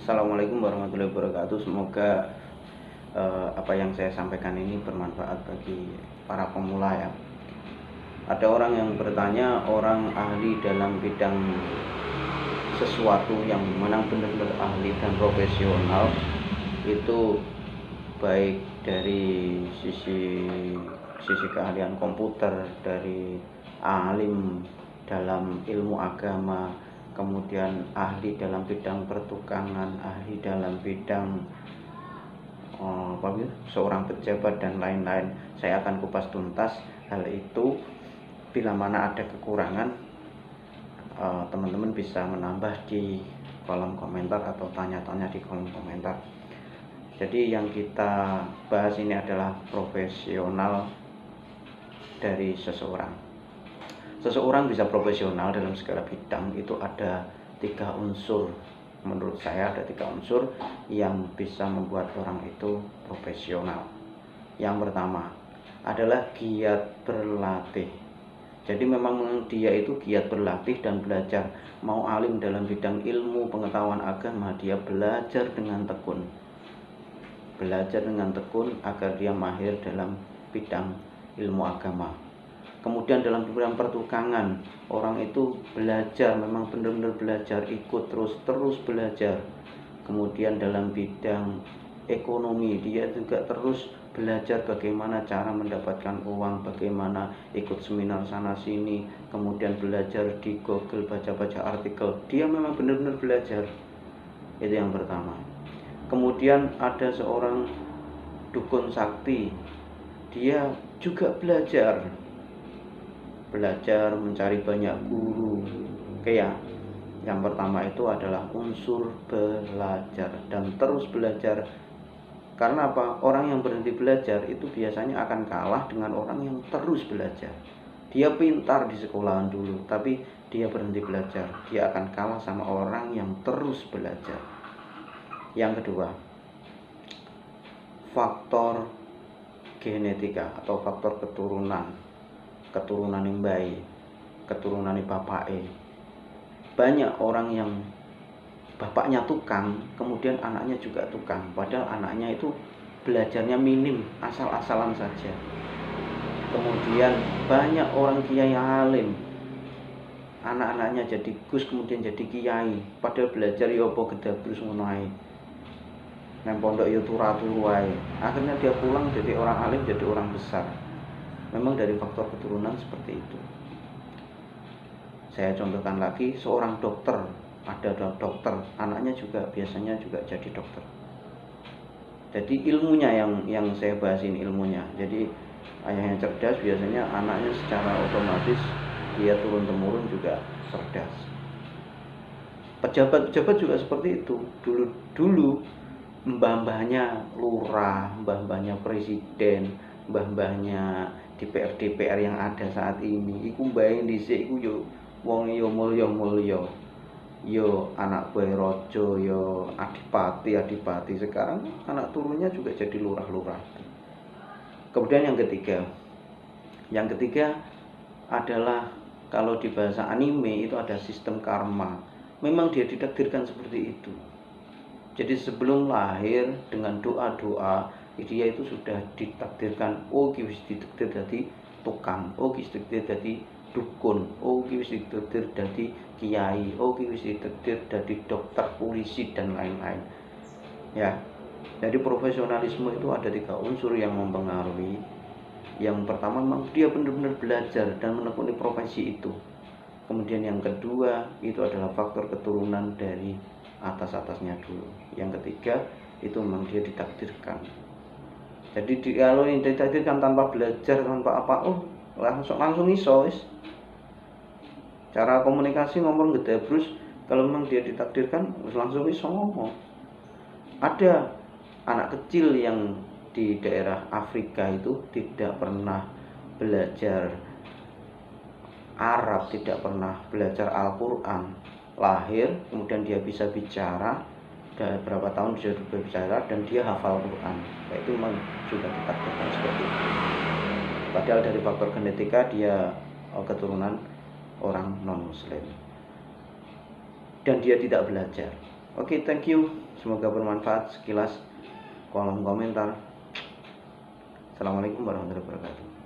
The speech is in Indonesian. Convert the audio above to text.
Assalamualaikum warahmatullahi wabarakatuh. Semoga apa yang saya sampaikan ini bermanfaat bagi para pemula ya. Ada orang yang bertanya, orang ahli dalam bidang sesuatu yang memang benar-benar ahli dan profesional itu baik dari sisi keahlian komputer, dari alim dalam ilmu agama, kemudian ahli dalam bidang pertukangan, ahli dalam bidang seorang pejabat dan lain-lain. Saya akan kupas tuntas hal itu. Bila mana ada kekurangan, teman-teman bisa menambah di kolom komentar atau tanya-tanya di kolom komentar. Jadi yang kita bahas ini adalah profesional dari seseorang. Seseorang bisa profesional dalam segala bidang, itu ada 3 unsur. Menurut saya ada 3 unsur yang bisa membuat orang itu profesional. Yang pertama adalah giat berlatih. Jadi memang dia itu giat berlatih dan belajar. Mau alim dalam bidang ilmu pengetahuan agama, dia belajar dengan tekun. Belajar dengan tekun agar dia mahir dalam bidang ilmu agama. Kemudian dalam bidang pertukangan, orang itu belajar, memang benar-benar belajar, ikut terus belajar. Kemudian dalam bidang ekonomi, dia juga terus belajar bagaimana cara mendapatkan uang, bagaimana ikut seminar sana sini, kemudian belajar di Google, baca-baca artikel. Dia memang benar-benar belajar. Itu yang pertama. Kemudian ada seorang dukun sakti, dia juga belajar mencari banyak guru. Oke ya. Yang pertama itu adalah unsur belajar dan terus belajar. Karena apa? Orang yang berhenti belajar itu biasanya akan kalah dengan orang yang terus belajar. Dia pintar di sekolahan dulu, tapi dia berhenti belajar, dia akan kalah sama orang yang terus belajar. Yang kedua, faktor genetika atau faktor keturunan yang baik, keturunan bapaknya. Banyak orang yang bapaknya tukang, kemudian anaknya juga tukang, padahal anaknya itu belajarnya minim, asal-asalan saja. Kemudian banyak orang kiai alim, anak-anaknya jadi gus, kemudian jadi kiai, padahal belajar ya apa gedabrus ngono ae. Nang pondok ya turu-turu ae. Akhirnya dia pulang jadi orang alim, jadi orang besar. Memang dari faktor keturunan seperti itu. Saya contohkan lagi, seorang dokter, ada dokter, anaknya juga biasanya juga jadi dokter. Jadi ilmunya yang saya bahas ini ilmunya. Jadi ayahnya cerdas, biasanya anaknya secara otomatis dia turun-temurun juga cerdas. Pejabat-pejabat juga seperti itu. Dulu mbah-mbahnya lurah, mbah-mbahnya presiden, mbah-mbahnya DPR yang ada saat ini, iku mbahe dhisik iku yo wong yo mulya-mulya, yo anak buah raja, yo adipati. Sekarang anak turunnya juga jadi lurah-lurah. Kemudian yang ketiga adalah kalau di bahasa anime itu ada sistem karma. Memang dia ditakdirkan seperti itu. Jadi sebelum lahir dengan doa-doa, dia itu sudah ditakdirkan, oh ki wis ditakdir dadi tukang, oh ki wis ditakdir dadi dukun, oh ki wis ditakdir dadi kiai, oh ki wis ditakdir dadi dokter, polisi dan lain-lain. Ya. Jadi profesionalisme itu ada 3 unsur yang mempengaruhi. Yang pertama memang dia benar-benar belajar dan menekuni profesi itu. Kemudian yang kedua itu adalah faktor keturunan dari atas-atasnya dulu. Yang ketiga itu memang dia ditakdirkan. Jadi kalau yang ditakdirkan tanpa belajar, tanpa apa, langsung iso wis. Cara komunikasi ngomong gedebrus, kalau memang dia ditakdirkan langsung iso ngomong. Ada anak kecil yang di daerah Afrika itu tidak pernah belajar Arab, tidak pernah belajar Al-Quran, lahir kemudian dia bisa bicara, berapa tahun dia berbicara dan dia hafal Quran. Itu memang sudah ditakdirkan seperti itu. Padahal dari faktor genetika dia keturunan orang non muslim dan dia tidak belajar. Oke, thank you. Semoga bermanfaat sekilas kolom komentar. Assalamualaikum warahmatullahi wabarakatuh.